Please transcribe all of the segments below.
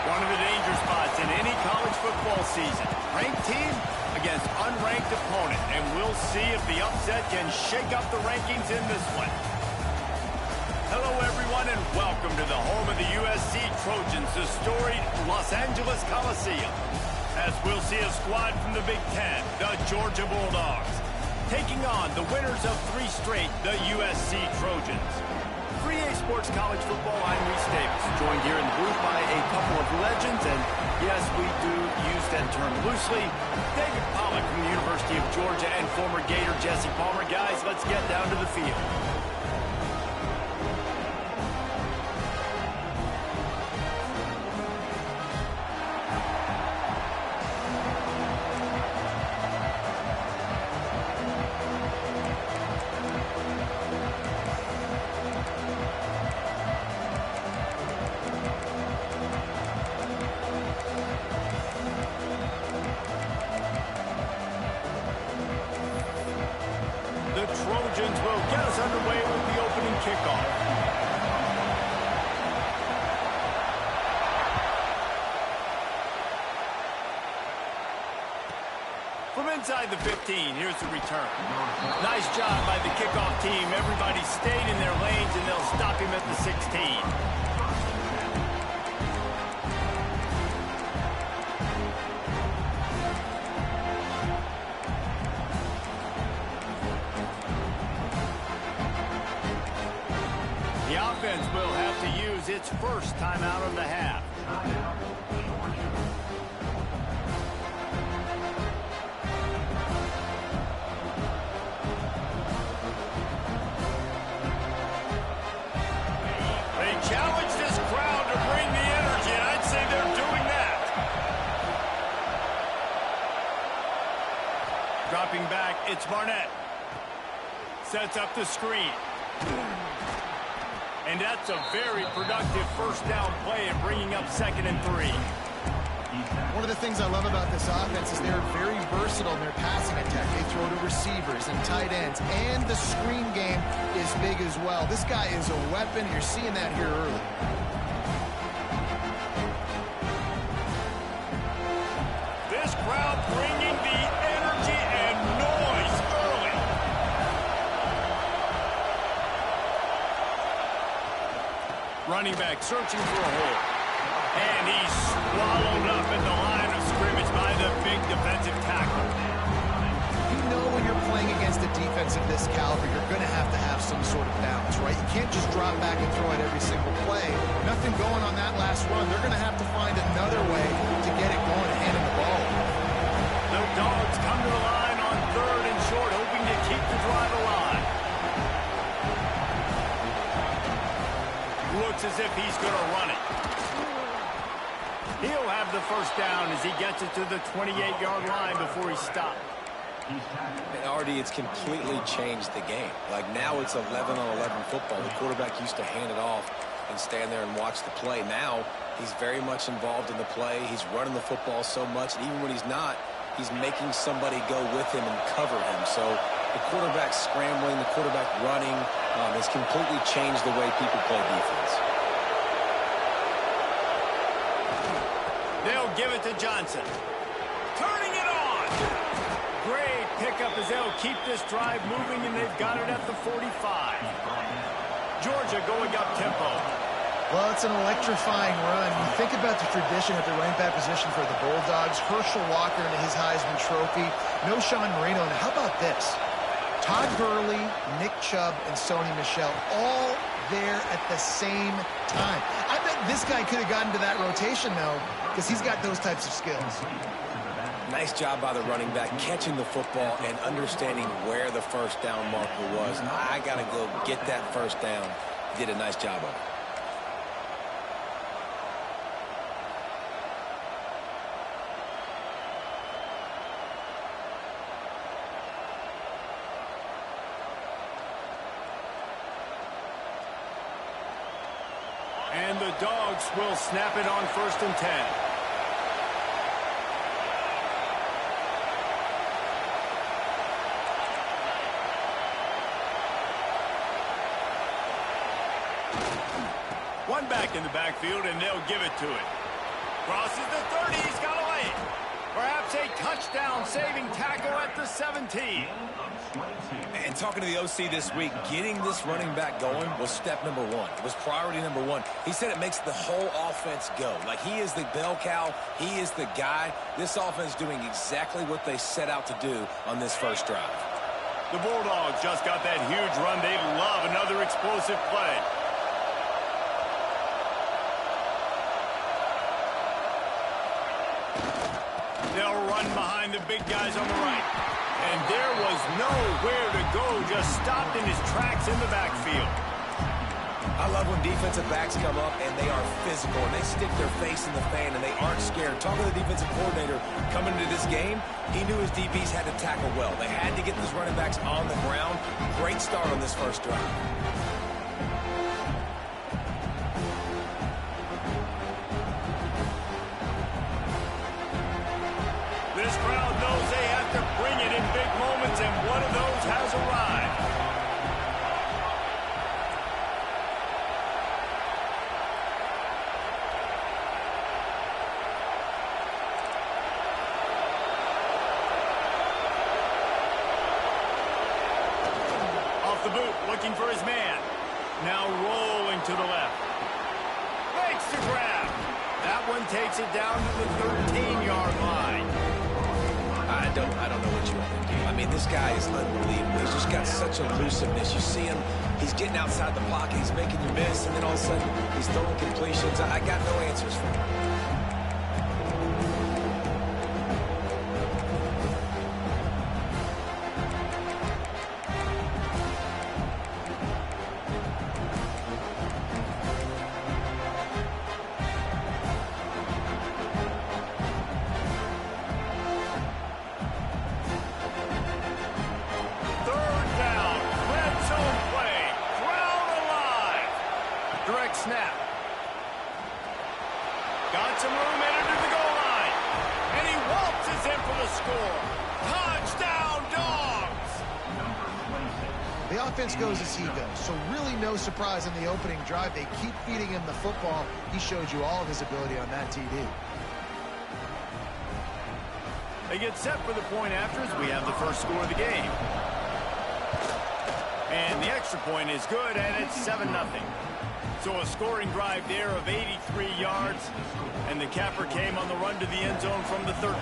One of the danger spots in any college football season. Ranked team against unranked opponent. And we'll see if the upset can shake up the rankings in this one. Hello, everyone, and welcome to the home of the USC Trojans, the storied Los Angeles Coliseum. As we'll see a squad from the Big Ten, the Georgia Bulldogs, taking on the winners of 3 straight, the USC Trojans. 3A Sports College Football, I'm Reese Davis, joined here in the booth by a couple of legends, and yes, we do use that term loosely. David Pollack from the University of Georgia and former Gator Jesse Palmer. Guys, let's get down to the field. Trojans will get us underway with the opening kickoff. From inside the 15, here's the return. Nice job by the kickoff team. Everybody stayed in their lanes, and they'll stop him at the 16. The offense will have to use its first timeout of the half. They challenge this crowd to bring the energy, and I'd say they're doing that. Dropping back, it's Barnett. Sets up the screen. And that's a very productive first down play and bringing up 2nd and 3. One of the things I love about this offense is they're very versatile in their passing attack. They throw to receivers and tight ends, and the screen game is big as well. This guy is a weapon. You're seeing that here early. This crowd bringing the energy and noise early. Running back searching for a hole. And he's swallowed up at the line of scrimmage by the big defensive tackle. You know when you're playing against a defense of this caliber, you're going to have some sort of balance, right? You can't just drop back and throw it every single play. Nothing going on that last run. They're going to have to find another way to get it going and hand him the ball. The Dogs come to the line on 3rd and short, hoping to keep the drive alive. Looks as if he's going to run it. He'll have the first down as he gets it to the 28-yard line before he stopped. And Artie, it's completely changed the game. Like now it's 11-on-11 football. The quarterback used to hand it off and stand there and watch the play. Now he's very much involved in the play. He's running the football so much, and even when he's not, he's making somebody go with him and cover him. So the quarterback scrambling, the quarterback running has completely changed the way people play defense. They'll give it to Johnson. Turning it on. Great pickup as they'll keep this drive moving, and they've got it at the 45. Georgia going up-tempo. Well, it's an electrifying run. You think about the tradition at the running back position for the Bulldogs. Herschel Walker into his Heisman Trophy. No Sean Marino. And how about this? Todd Gurley, Nick Chubb, and Sony Michel all there at the same time. I bet this guy could have gotten to that rotation, though, because he's got those types of skills. Nice job by the running back, catching the football and understanding where the first down marker was. I got to go get that first down. Did a nice job of it. And the Dogs will snap it on 1st and 10. One back in the backfield, and they'll give it to it. Crosses the 30, he's got away. Perhaps a touchdown-saving tackle at the 17. And talking to the OC this week, getting this running back going was step number one. It was priority number one. He said it makes the whole offense go. Like, he is the bell cow. He is the guy. This offense doing exactly what they set out to do on this first drive. The Bulldogs just got that huge run. They love another explosive play. They'll run behind the big guys on the right. And there was nowhere to go, just stopped in his tracks in the backfield. I love when defensive backs come up and they are physical and they stick their face in the fan and they aren't scared. Talking to the defensive coordinator coming into this game, he knew his DBs had to tackle well. They had to get these running backs on the ground. Great start on this first drive. This crowd knows they have to bring it in big moments, and one of those has arrived. Off the boot, looking for his man. Now rolling to the left. Makes the grab. That one takes it down to the 13-yard line. I don't know what you want to do. I mean, this guy is unbelievable. He's just got such elusiveness. You see him, he's getting outside the pocket, he's making you miss, and then all of a sudden, he's throwing completions. I got no answers for him. Snap. Got some room, entered to the goal line. And he waltzes in for the score. Touchdown, Dogs! The offense goes as he goes, so really no surprise in the opening drive. They keep feeding him the football. He showed you all of his ability on that TD. They get set for the point after as we have the first score of the game. And the extra point is good, and it's 7-0. So a scoring drive there of 83 yards, and the capper came on the run to the end zone from the 13.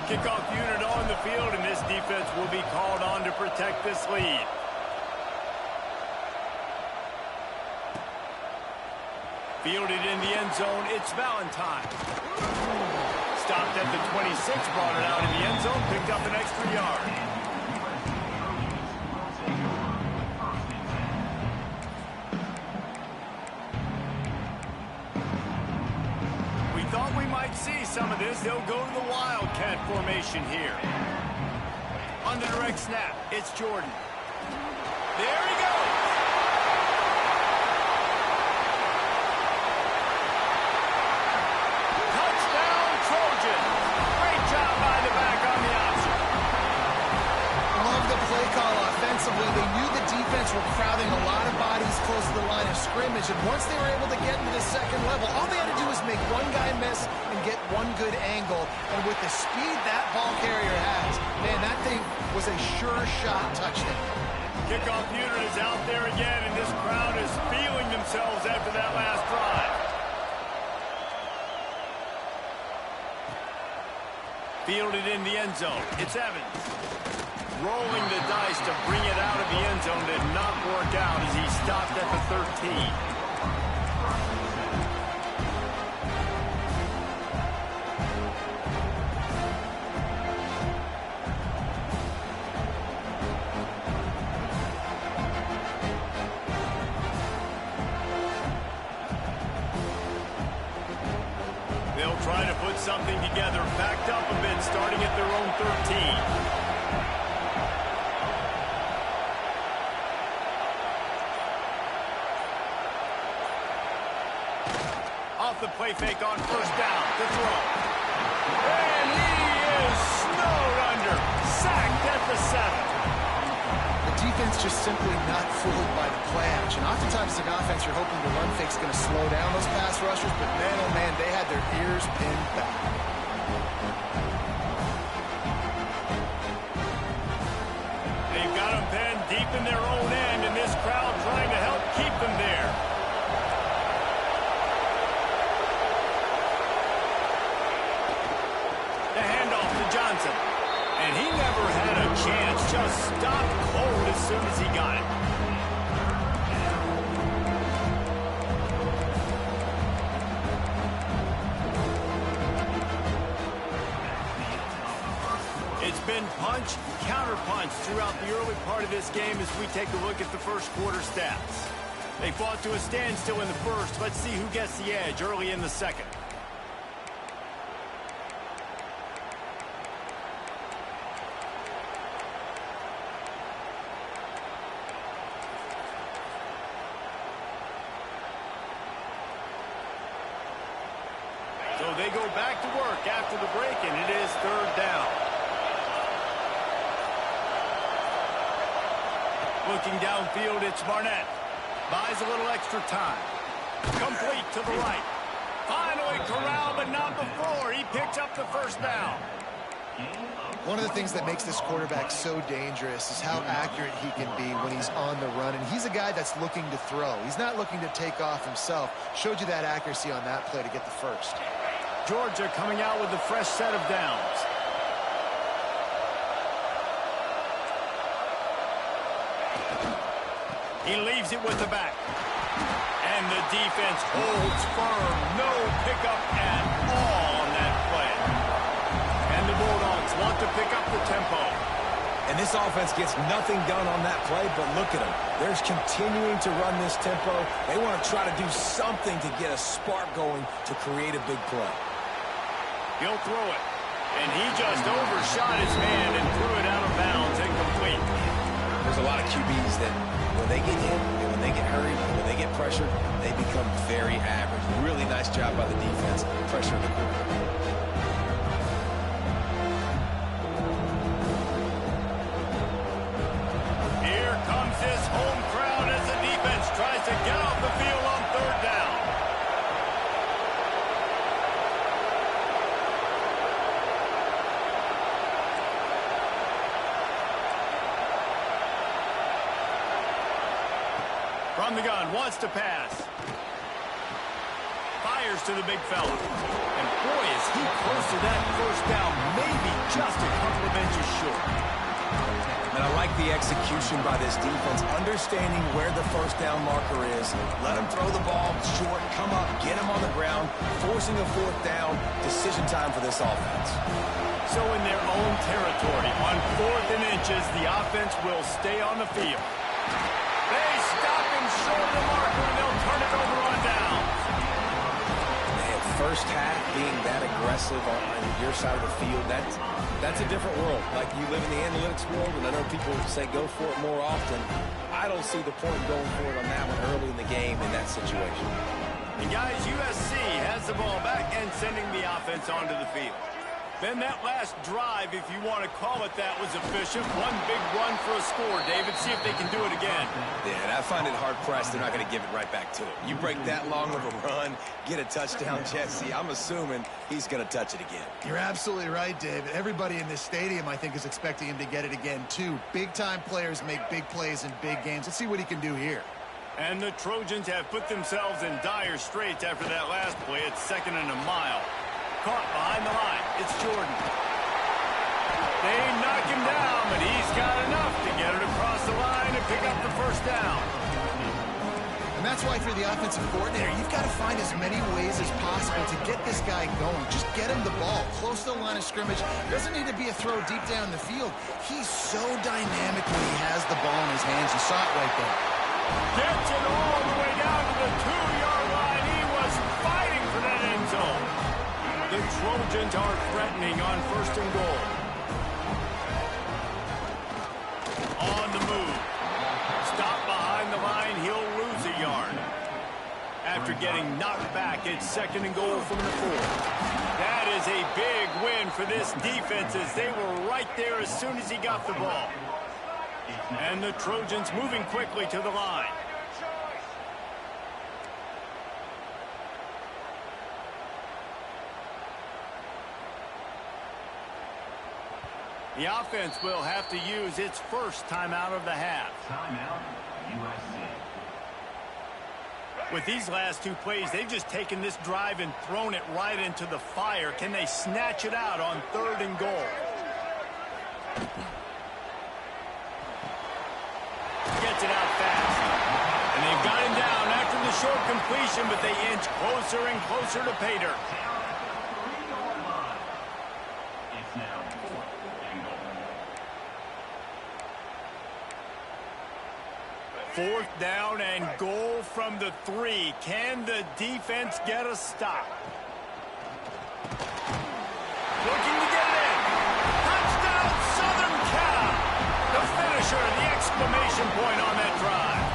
Kickoff unit on the field, and this defense will be called on to protect this lead. Fielded in the end zone, it's Valentine. Stopped at the 26, brought it out in the end zone, picked up an extra yard. See some of this. They'll go to the Wildcat formation here. On the direct snap, it's Jordan. There he goes. Touchdown, Trojan. Great job by the back on the option. Love the play call offensively. They knew the defense were crowding a lot of bodies close to the line of scrimmage, and once they were able to get into the second level, all they had to do was make one guy miss and get one good angle. And with the speed that ball carrier has, man, that thing was a sure shot touchdown. Kickoff unit is out there again, and this crowd is feeling themselves after that last drive. Fielded in the end zone. It's Evans. Rolling the dice to bring it out of the end zone did not work out as he stopped at the 13. They'll try to put something together, backed up a bit, starting at their own 13. Off the play fake on first down to throw. And he is snowed under. Sacked at the 7. The defense just simply not fooled by the play action. Oftentimes, as an offense, you're hoping the run fake's going to slow down those pass rushers, but man, oh man, they had their ears pinned back. They've got them pinned deep in their own end, and this crowd trying to help keep them there. The handoff to Johnson. And he never had a chance, just stopped cold as soon as he got it. It's been punch, counter-punch throughout the early part of this game as we take a look at the first quarter stats. They fought to a standstill in the first. Let's see who gets the edge early in the second. So they go back to work after the break, and it is third down. Looking downfield, it's Barnett. Buys a little extra time. Complete to the right. Finally corralled, but not before. He picks up the first down. One of the things that makes this quarterback so dangerous is how accurate he can be when he's on the run. And he's a guy that's looking to throw. He's not looking to take off himself. Showed you that accuracy on that play to get the first. Georgia coming out with a fresh set of downs. He leaves it with the back. And the defense holds firm. No pickup at all on that play. And the Bulldogs want to pick up the tempo. And this offense gets nothing done on that play, but look at them. They're continuing to run this tempo. They want to try to do something to get a spark going to create a big play. He'll throw it. And he just overshot his man and threw it out of bounds, incomplete. There's a lot of QBs that when they get hit, and when they get hurried, when they get pressured, they become very average. Really nice job by the defense, pressuring the quarterback. Here comes this home crowd as the defense tries to get off the field on third down. From the gun, wants to pass. Fires to the big fella. And boy, is he close to that first down, maybe just a couple of inches short. And I like the execution by this defense, understanding where the first down marker is. Let him throw the ball short, come up, get him on the ground, forcing a fourth down. Decision time for this offense. So in their own territory, on 4th and inches, the offense will stay on the field. They stop him short of the marker, and they'll turn it over on down. Man, first half being that aggressive on your side of the field, that's a different world. Like, you live in the analytics world, and I know people say go for it more often. I don't see the point going for it on that one early in the game in that situation. And guys, USC has the ball back and sending the offense onto the field. Ben, that last drive, if you want to call it that, was efficient. One big run for a score, David. See if they can do it again. Yeah, and I find it hard-pressed they're not going to give it right back to him. You break that long of a run, get a touchdown, Jesse, I'm assuming he's going to touch it again. You're absolutely right, David. Everybody in this stadium, I think, is expecting him to get it again, too. Big-time players make big plays in big games. Let's see what he can do here. And the Trojans have put themselves in dire straits after that last play. It's 2nd and a mile. Caught behind the line. It's Jordan. They knock him down, but he's got enough to get it across the line and pick up the first down. And that's why for the offensive coordinator, you've got to find as many ways as possible to get this guy going. Just get him the ball close to the line of scrimmage. Doesn't need to be a throw deep down the field. He's so dynamic when he has the ball in his hands. You saw it right there. Gets it all the way down to the 2-yard line. He was fighting for that end zone. The Trojans are threatening on 1st and goal. On the move. Stop behind the line. He'll lose a yard. After getting knocked back, it's 2nd and goal from the 4. That is a big win for this defense as they were right there as soon as he got the ball. And the Trojans moving quickly to the line. The offense will have to use its first timeout of the half. Timeout, USC. With these last 2 plays, they've just taken this drive and thrown it right into the fire. Can they snatch it out on 3rd and goal? Gets it out fast. And they've got him down after the short completion, but they inch closer and closer to pay dirt. It's now 4th and goal. 4th down and goal from the 3. Can the defense get a stop? Looking to get it in. Touchdown, Southern Cal. The finisher, the exclamation point on that drive.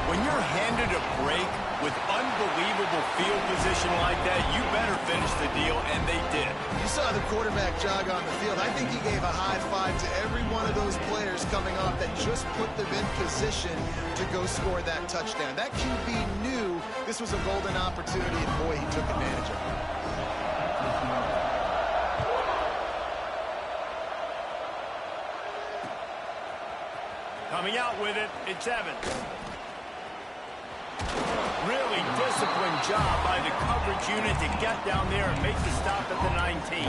When you're handed a break with unbelievable field position like that, you better finish the deal, and they did. You saw the quarterback jog on the field. I think he gave a high five to every one of those players coming off that just put them in position to go score that touchdown. That QB knew this was a golden opportunity, and boy, he took advantage of it. Coming out with it, it's Evans. Really disciplined job by the coverage unit to get down there and make the stop at the 19.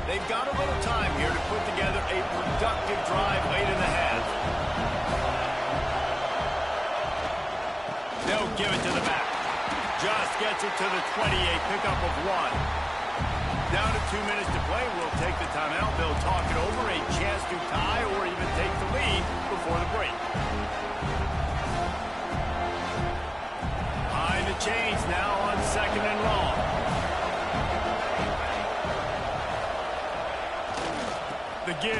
They've got a little time here to put together a productive drive late in the half. They'll give it to the back. Just gets it to the 28, pickup of 1. Down to 2 minutes to play. We'll take the timeout. They'll talk it over, a chance to tie or even take the lead before the break. Behind the chains now on 2nd and long. The give.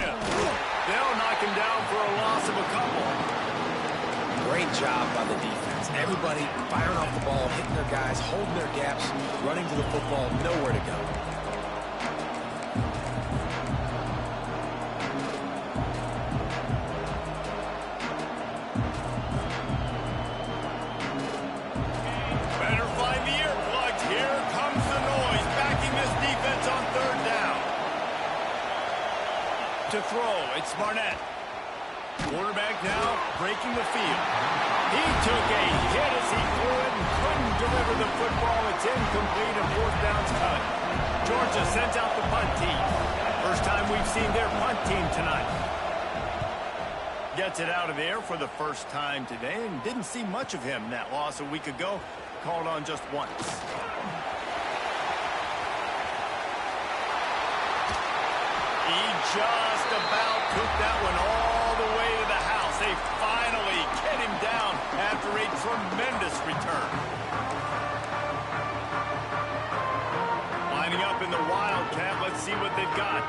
They'll knock him down for a loss of a couple. Great job by the defense. Everybody firing off the ball, hitting their guys, holding their gaps, running to the football, nowhere to go. Better find the earplugs. Here comes the noise, backing this defense on 3rd down. To throw, it's Barnett. Quarterback now breaking the field. He took a hit as he threw it and couldn't deliver the football. It's incomplete and 4th down's cut. Georgia sends out the punt team. First time we've seen their punt team tonight. Gets it out of there for the first time today and didn't see much of him. That loss a week ago, called on just once. He just about took that one all the way to the house. They finally get him down after a this return. Lining up in the Wildcat. Let's see what they've got.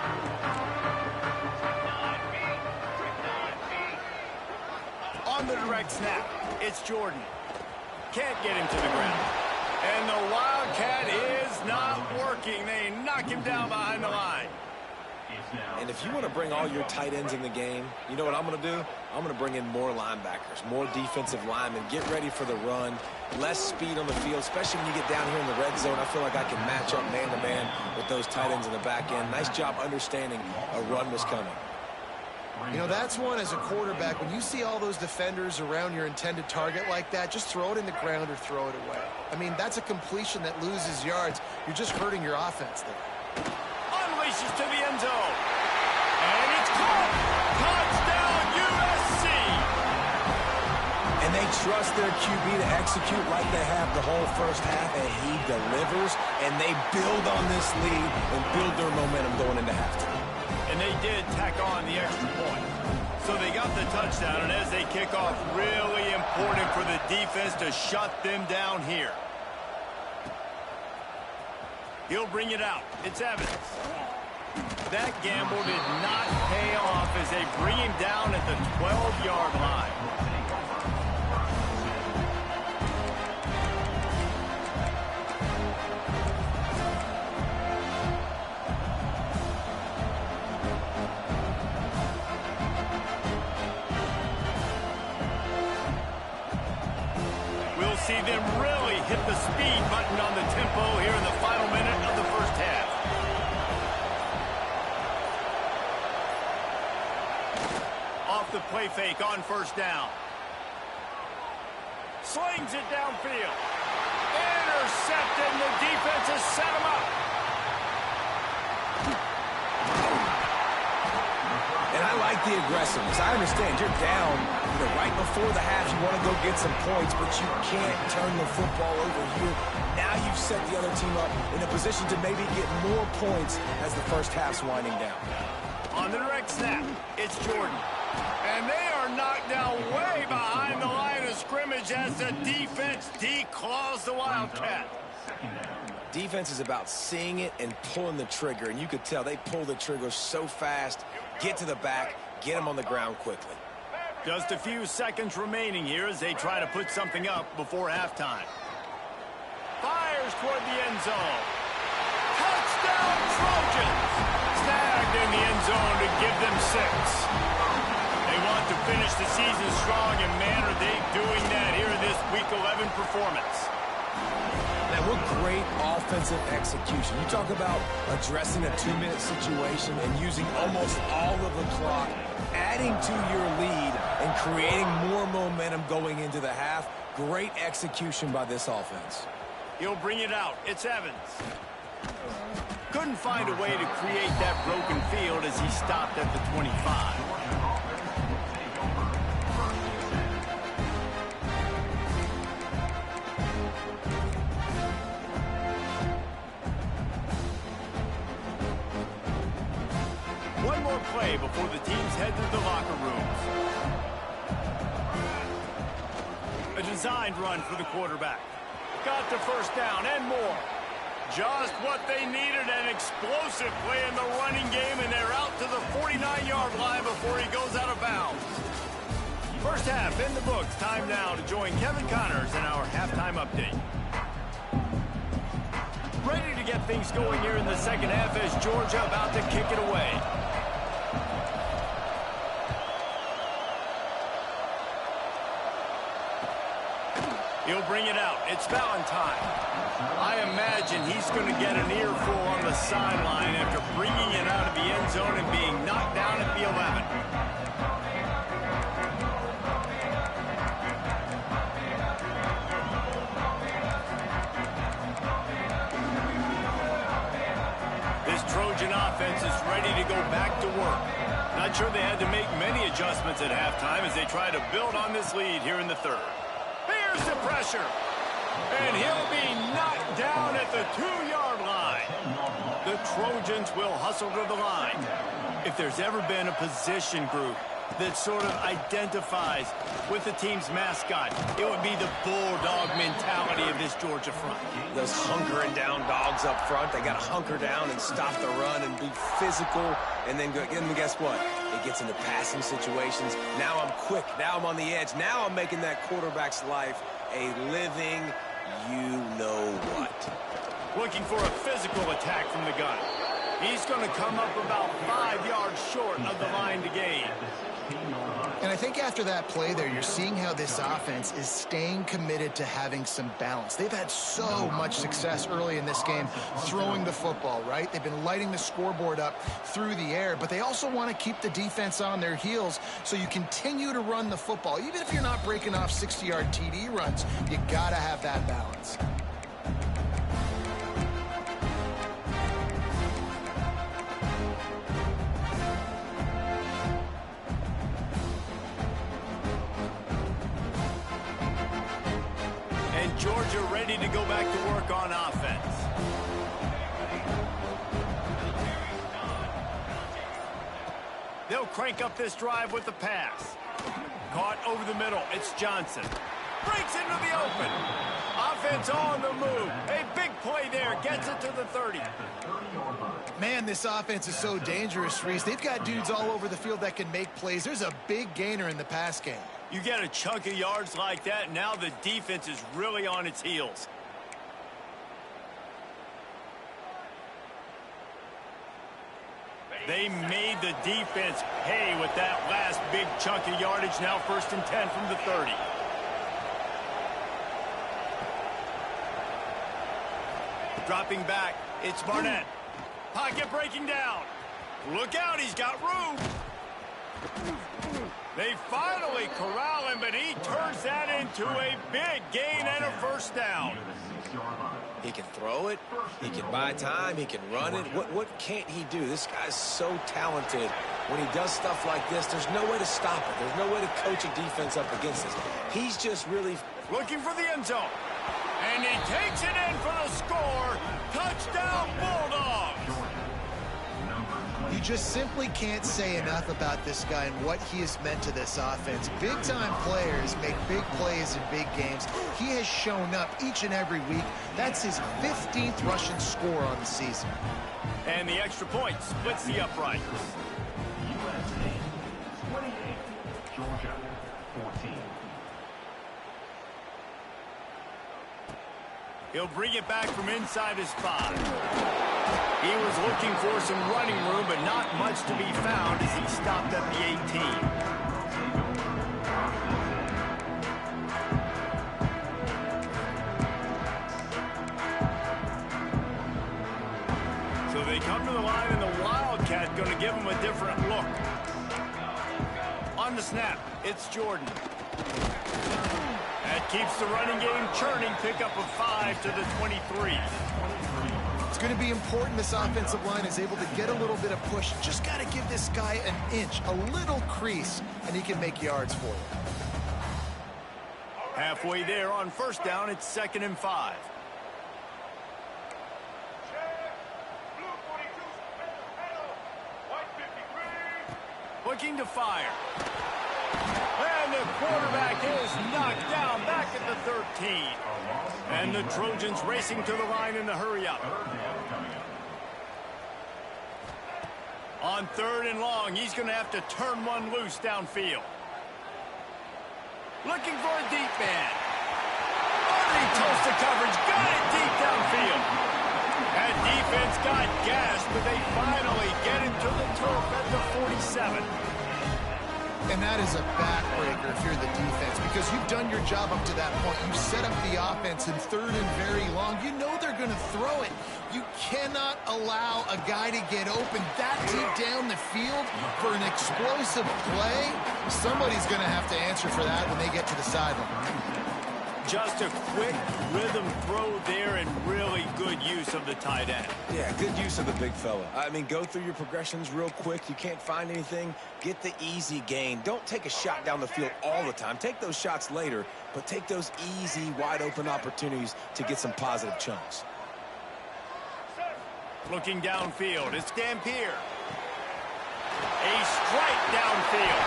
On the direct snap, it's Jordan. Can't get him to the ground. And the Wildcat is not working. They knock him down behind the line. And if you want to bring all your tight ends in the game, you know what I'm going to do? I'm going to bring in more linebackers, more defensive linemen, get ready for the run, less speed on the field, especially when you get down here in the red zone. I feel like I can match up man-to-man with those tight ends in the back end. Nice job understanding a run was coming. You know, that's one as a quarterback. When you see all those defenders around your intended target like that, just throw it in the ground or throw it away. I mean, that's a completion that loses yards. You're just hurting your offense there. Unleashes to the end zone. And it's caught. Touchdown, USC. And they trust their QB to execute like they have the whole first half, and he delivers, and they build on this lead and build their momentum going into halftime. And they did tack on the extra point. So they got the touchdown, and as they kick off, really important for the defense to shut them down here. He'll bring it out. It's Evans. That gamble did not pay off as they bring him down at the 12-yard line. We'll see them really hit the speed button on the tempo here in the final minute of the first half. Off the play fake on first down. Slings it downfield. Intercepted, and the defense has set him up. And I like the aggressiveness. I understand you're down, right before the half. You want to go get some points, but you can't turn the football over here. Now you've set the other team up in a position to maybe get more points as the first half's winding down. On the direct snap, it's Jordan. And they are knocked down way behind the line of scrimmage as the defense declaws the Wildcat. Defense is about seeing it and pulling the trigger, and you could tell they pull the trigger so fast, get to the back, get them on the ground quickly. Just a few seconds remaining here as they try to put something up before halftime. Fires toward the end zone. Touchdown, Trojans! Snagged in the end zone to give them 6. They want to finish the season strong, and man, are they doing that here in this Week 11 performance. Now, what great offensive execution. You talk about addressing a 2-minute situation and using almost all of the clock, adding to your lead and creating more momentum going into the half. Great execution by this offense. He'll bring it out. It's Evans. Couldn't find a way to create that broken field as he stopped at the 25. One more play before the teams head to the locker rooms. A designed run for the quarterback. Got the first down and more. Just what they needed, an explosive play in the running game, and they're out to the 49-yard line before he goes out of bounds. First half in the books. Time now to join Kevin Connors in our halftime update. Ready to get things going here in the second half as Georgia about to kick it away. He'll bring it out. It's Valentine. I imagine he's going to get an earful on the sideline after bringing it out of the end zone and being knocked down at the 11. This Trojan offense is ready to go back to work. Not sure they had to make many adjustments at halftime as they try to build on this lead here in the third. Here's the pressure. And he'll be knocked down at the 2-yard line. The Trojans will hustle to the line. If there's ever been a position group that sort of identifies with the team's mascot, it would be the Bulldog of this Georgia front. Those hunkering down dogs up front, they got to hunker down and stop the run and be physical. And then guess what? It gets into passing situations. Now I'm quick. Now I'm on the edge. Now I'm making that quarterback's life a living you-know-what. Looking for a physical attack from the gun. He's going to come up about 5 yards short of the line to gain. And I think after that play there, you're seeing how this offense is staying committed to having some balance. They've had so much success early in this game throwing the football, right? They've been lighting the scoreboard up through the air, but they also want to keep the defense on their heels, so you continue to run the football. Even if you're not breaking off 60-yard TD runs, you got to have that balance. Georgia ready to go back to work on offense. They'll crank up this drive with the pass. Caught over the middle. It's Johnson. Breaks into the open. Offense on the move. A big play there. Gets it to the 30. Man, this offense is so dangerous, Reese. They've got dudes all over the field that can make plays. There's a big gainer in the pass game. You get a chunk of yards like that, now the defense is really on its heels. They made the defense pay with that last big chunk of yardage. Now 1st and 10 from the 30. Dropping back, it's Barnett. Pocket breaking down. Look out, he's got room. They finally corral him, but he turns that into a big gain and a 1st down. He can throw it, he can buy time, he can run it. What can't he do? This guy's so talented. When he does stuff like this, there's no way to stop it. There's no way to coach a defense up against this. He's just really looking for the end zone. And he takes it in for the score. Touchdown, Bulldogs. You just simply can't say enough about this guy and what he has meant to this offense. Big-time players make big plays in big games. He has shown up each and every week. That's his 15th rushing score on the season. And the extra point splits the uprights. USA 28, Georgia 14. He'll bring it back from inside his 5. He was looking for some running room, but not much to be found as he stopped at the 18. So they come to the line, and the Wildcat going to give him a different look. On the snap, it's Jordan. That keeps the running game churning. Pick up a 5 to the 23. It's going to be important this offensive line is able to get a little bit of push. Just got to give this guy an inch, a little crease, and he can make yards for you. Halfway there on 1st down, it's 2nd and 5. Looking to fire. And the quarterback is knocked down back at the 13. And the Trojans racing to the line in the hurry-up. On 3rd and long, he's going to have to turn one loose downfield. Looking for a deep man. Already close to coverage. Got it deep downfield. That defense got gassed, but they finally get him to the turf at the 47. And that is a backbreaker if you're the defense, because you've done your job up to that point. You've set up the offense in 3rd and very long. You know they're going to throw it. You cannot allow a guy to get open that deep down the field for an explosive play. Somebody's going to have to answer for that when they get to the sideline. Just a quick rhythm throw there and really good use of the tight end. Yeah, good use of the big fella. I mean, go through your progressions real quick. You can't find anything. Get the easy gain. Don't take a shot down the field all the time. Take those shots later, but take those easy, wide-open opportunities to get some positive chunks. Looking downfield, it's Dampier. A strike downfield.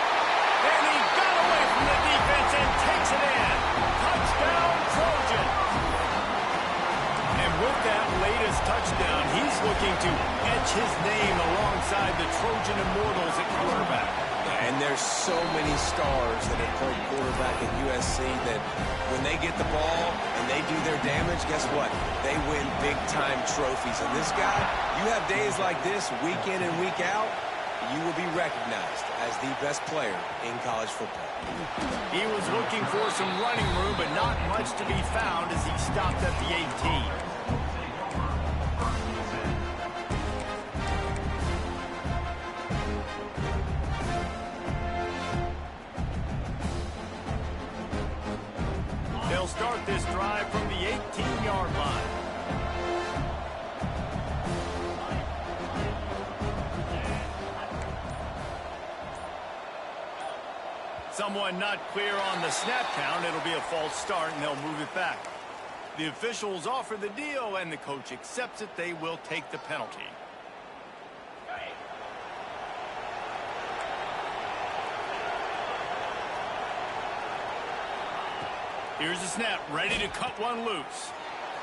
And he got away from the defense and takes it in. Touchdown, Trojan. looking to etch his name alongside the Trojan Immortals at quarterback. And there's so many stars that have played quarterback at USC that when they get the ball and they do their damage, guess what? They win big-time trophies. And this guy, you have days like this, week in and week out, you will be recognized as the best player in college football. He was looking for some running room, but not much to be found as he stopped at the 18. They'll start this drive from the 18-yard line. Someone not clear on the snap count. It'll be a false start, and they'll move it back. The officials offer the deal, and the coach accepts it. They will take the penalty. Here's the snap, ready to cut one loose.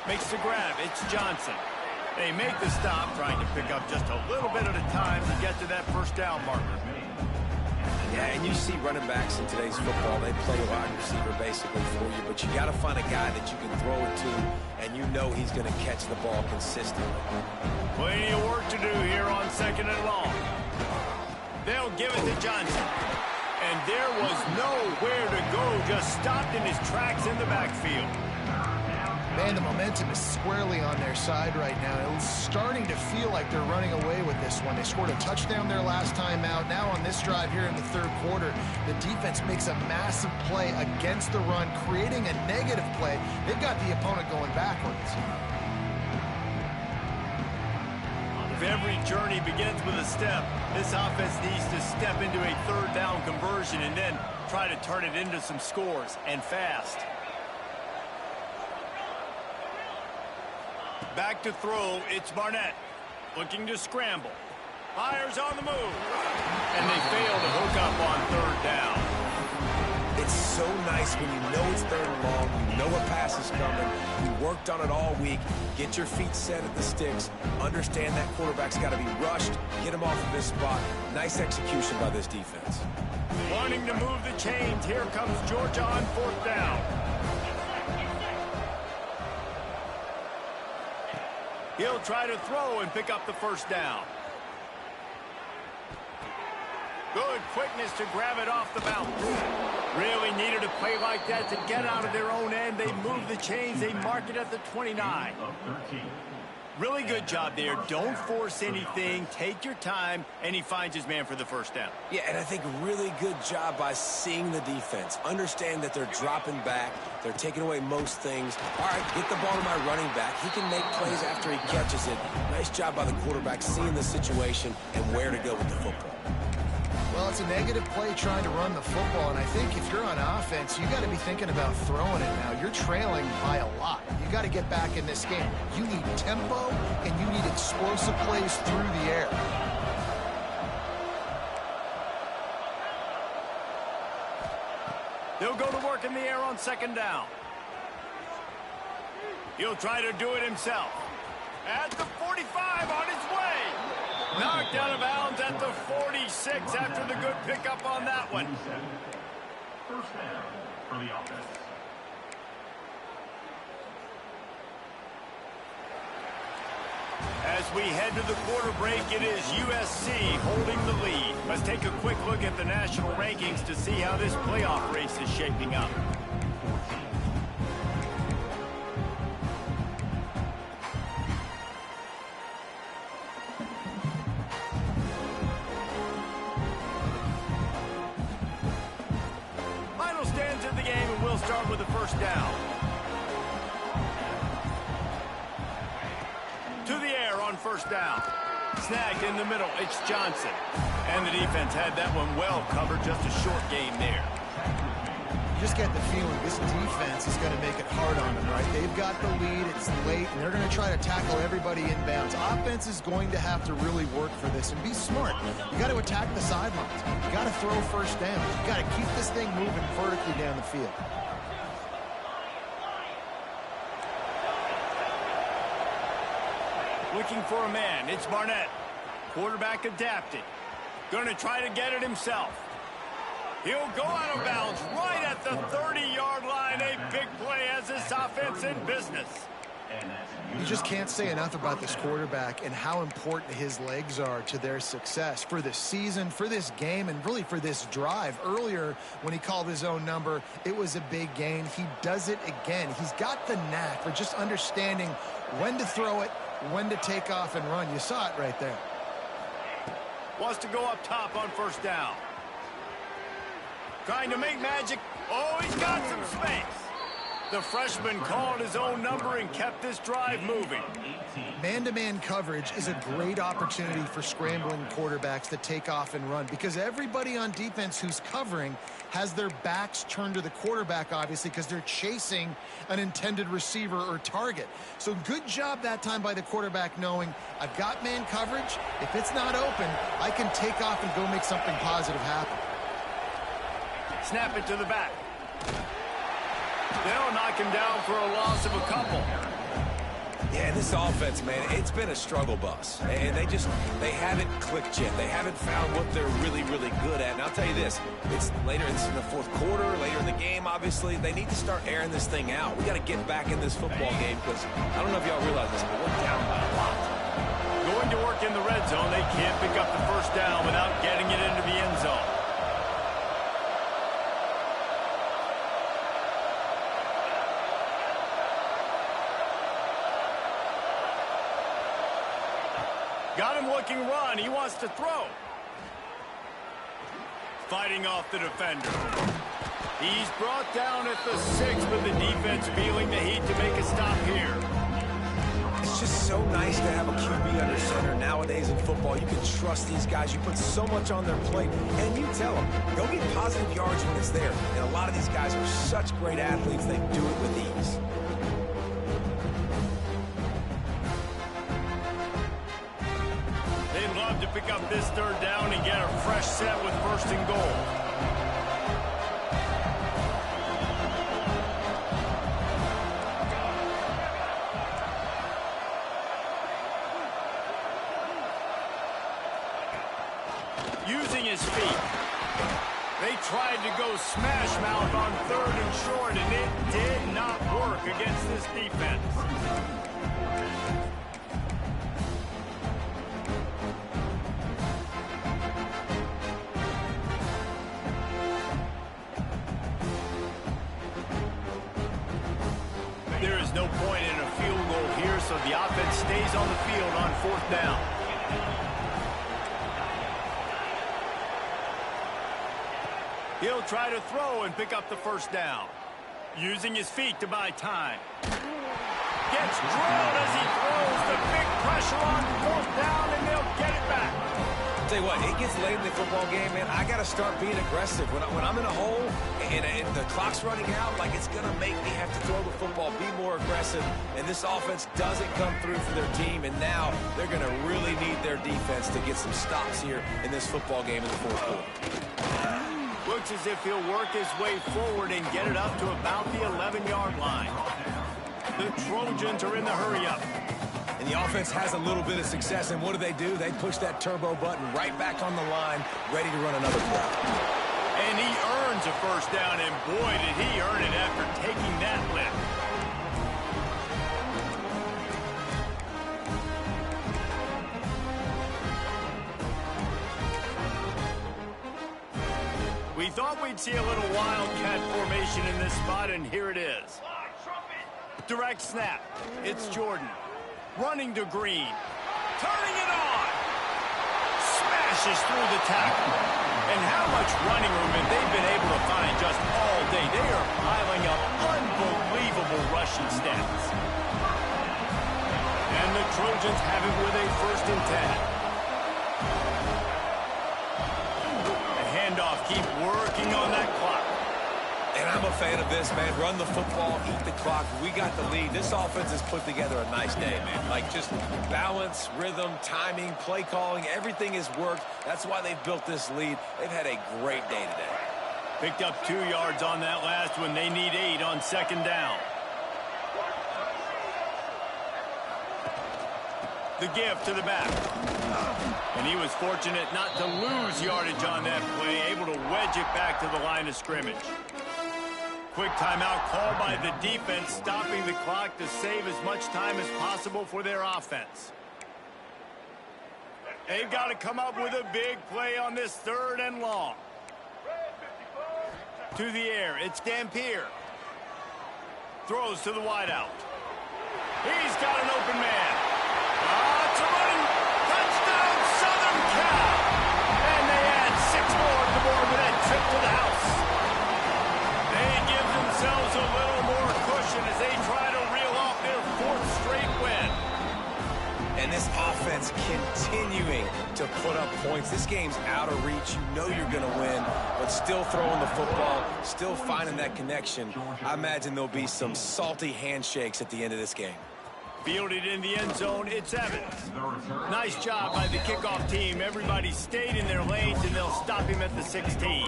Makes the grab, it's Johnson. They make the stop, trying to pick up just a little bit at a time to get to that first down marker. Yeah, and you see running backs in today's football, they play wide receiver basically for you, but you got to find a guy that you can throw it to, and you know he's going to catch the ball consistently. Plenty of work to do here on 2nd and long. They'll give it to Johnson. And there was nowhere to go, just stopped in his tracks in the backfield. Man, the momentum is squarely on their side right now. It's starting to feel like they're running away with this one. They scored a touchdown their last time out. Now on this drive here in the third quarter, the defense makes a massive play against the run, creating a negative play. They've got the opponent going backwards. If every journey begins with a step, this offense needs to step into a third down conversion and then try to turn it into some scores, and fast. Back to throw, it's Barnett. Looking to scramble. Fires on the move. And they fail to hook up on third down. It's so nice when you know it's 3rd and long, you know a pass is coming, you worked on it all week, get your feet set at the sticks, understand that quarterback's got to be rushed, get him off of this spot. Nice execution by this defense. Wanting to move the chains, here comes Georgia on 4th down. He'll try to throw and pick up the first down. Good quickness to grab it off the bounce. Really needed a play like that to get out of their own end. They move the chains. They mark it at the 29. Really good job there. Don't force anything. Take your time. And he finds his man for the first down. Yeah, and I think really good job by seeing the defense. Understand that they're dropping back. They're taking away most things. All right, get the ball to my running back. He can make plays after he catches it. Nice job by the quarterback seeing the situation and where to go with the football. Well, it's a negative play trying to run the football, and I think if you're on offense, you got to be thinking about throwing it now. You're trailing by a lot. You got to get back in this game. You need tempo, and you need explosive plays through the air. They'll go to work in the air on 2nd down. He'll try to do it himself. At the 45 on his way. Knocked out of bounds at the 46 after the good pickup on that one. First down for the offense. As we head to the quarter break, it is USC holding the lead. Let's take a quick look at the national rankings to see how this playoff race is shaping up. Final stands in the game, and we'll start with the first down. To the air on first down. Snagged in the middle, it's Johnson. And the defense had that one well covered, just a short game there. You just get the feeling this defense is going to make it hard on them, right? They've got the lead, it's late, and they're going to try to tackle everybody inbounds. Offense is going to have to really work for this and be smart. You got to attack the sidelines. You got to throw first down. You got to keep this thing moving vertically down the field. Looking for a man. It's Barnett. Quarterback adapted. Going to try to get it himself. He'll go out of bounds right at the 30-yard line. A big play as this offense in business. You just can't say enough about this quarterback and how important his legs are to their success for this season, for this game, and really for this drive. Earlier, when he called his own number, it was a big gain. He does it again. He's got the knack for just understanding when to throw it, when to take off and run. You saw it right there. Wants to go up top on first down. Trying to make magic. Oh, he's got some space. The freshman called his own number and kept this drive moving. Man-to-man coverage is a great opportunity for scrambling quarterbacks to take off and run because everybody on defense who's covering has their backs turned to the quarterback, obviously, because they're chasing an intended receiver or target. So good job that time by the quarterback knowing I've got man coverage. If it's not open, I can take off and go make something positive happen. Snap it to the back. They'll knock him down for a loss of a couple. Yeah, this offense, man, it's been a struggle bus. And they haven't clicked yet. They haven't found what they're really, really good at. And I'll tell you this, it's in the fourth quarter, later in the game, obviously. They need to start airing this thing out. We got to get back in this football game because I don't know if y'all realize this, but we're down by a lot. Going to work in the red zone. They can't pick up the first down without getting it into the end zone. Got him looking run. He wants to throw. Fighting off the defender. He's brought down at the 6, but the defense feeling the heat to make a stop here. It's just so nice to have a QB under center. Nowadays in football, you can trust these guys. You put so much on their plate, and you tell them, go get positive yards when it's there. And a lot of these guys are such great athletes, they do it with ease. To pick up this third down and get a fresh set with first and goal. Using his feet. They tried to go smash mouth on third and short, and it did not work against this defense. There is no point in a field goal here, so the offense stays on the field on fourth down. He'll try to throw and pick up the first down. Using his feet to buy time. Gets drilled as he throws. The big pressure on fourth down, and they'll get it back. Tell you what, it gets late in the football game, man. I got to start being aggressive. When I'm in a hole and the clock's running out, like it's going to make me have to throw the football, be more aggressive. And this offense doesn't come through for their team, and now they're going to really need their defense to get some stops here in this football game in the fourth quarter. Looks as if he'll work his way forward and get it up to about the 11-yard line. The Trojans are in the hurry-up. And the offense has a little bit of success, and what do? They push that turbo button right back on the line, ready to run another play. And he earns a first down, and boy, did he earn it after taking that lift. We thought we'd see a little wildcat formation in this spot, and here it is. Direct snap. It's Jordan. Running to Green. Turning it on. Smashes through the tackle. And how much running room have they been able to find just all day? They are piling up unbelievable rushing stats. And the Trojans have it with a 1st and 10. The handoff, keep working on that clock. And I'm a fan of this, man. Run the football, eat the clock. We got the lead. This offense has put together a nice day, man. Like, just balance, rhythm, timing, play calling, everything has worked. That's why they've built this lead. They've had a great day today. Picked up 2 yards on that last one. They need 8 on 2nd down. The give to the back. And he was fortunate not to lose yardage on that play, able to wedge it back to the line of scrimmage. Quick timeout called by the defense, stopping the clock to save as much time as possible for their offense. They've got to come up with a big play on this 3rd and long. To the air, it's Dampier. Throws to the wideout. He's got an open man. It's a running touchdown, Southern Cal. And they add 6 more to the board with that trip to the house. They give themselves a little more cushion as they try to reel off their 4th straight win. And this offense continuing to put up points. This game's out of reach. You know you're going to win, but still throwing the football, still finding that connection. I imagine there'll be some salty handshakes at the end of this game. Fielded in the end zone, it's Evans. Nice job by the kickoff team. Everybody stayed in their lanes, and they'll stop him at the 16.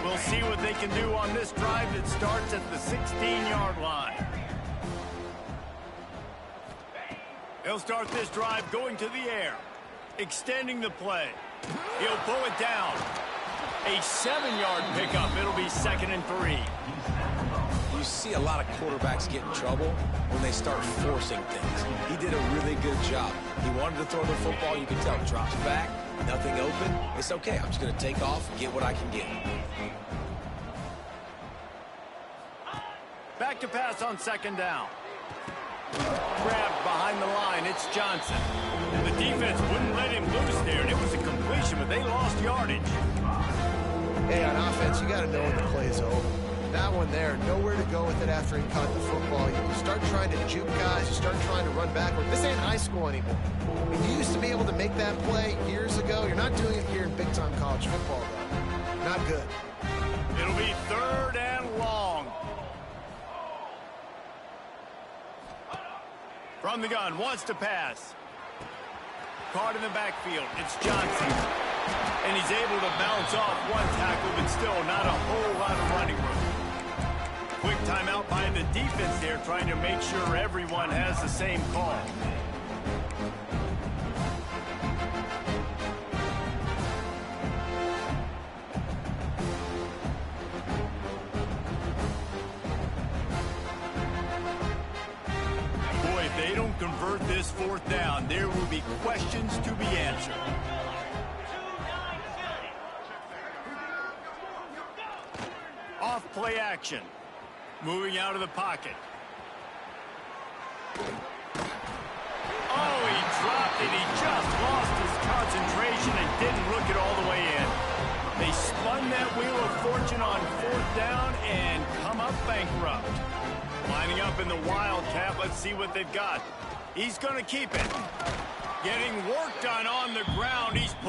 We'll see what they can do on this drive that starts at the 16-yard line. They'll start this drive going to the air. Extending the play. He'll pull it down. A 7-yard pickup. It'll be 2nd and 3. You see a lot of quarterbacks get in trouble when they start forcing things. He did a really good job. He wanted to throw the football. You can tell. Drops back. Nothing open. It's okay. I'm just going to take off and get what I can get. Back to pass on 2nd down. Grabbed behind the line. It's Johnson. And the defense wouldn't let him loose there, and it was a completion, but they lost yardage. Hey, on offense, you got to know when the play is over. That one there, nowhere to go with it after he caught the football. You start trying to juke guys. You start trying to run backward. This ain't high school anymore. I mean, you used to be able to make that play years ago. You're not doing it here in big-time college football, though. Not good. It'll be 3rd and long. From the gun, wants to pass. Caught in the backfield. It's Johnson. And he's able to bounce off one tackle, but still not a whole lot of running room. Quick timeout by the defense there, trying to make sure everyone has the same call. If they don't convert this 4th down, there will be questions to be answered. Off play action. Moving out of the pocket. Oh, he dropped it. He just lost his concentration and didn't look it all the way in. They spun that wheel of fortune on 4th down and come up bankrupt. Lining up in the Wildcat. Let's see what they've got. He's going to keep it. Getting work done on the ground. He's pulled.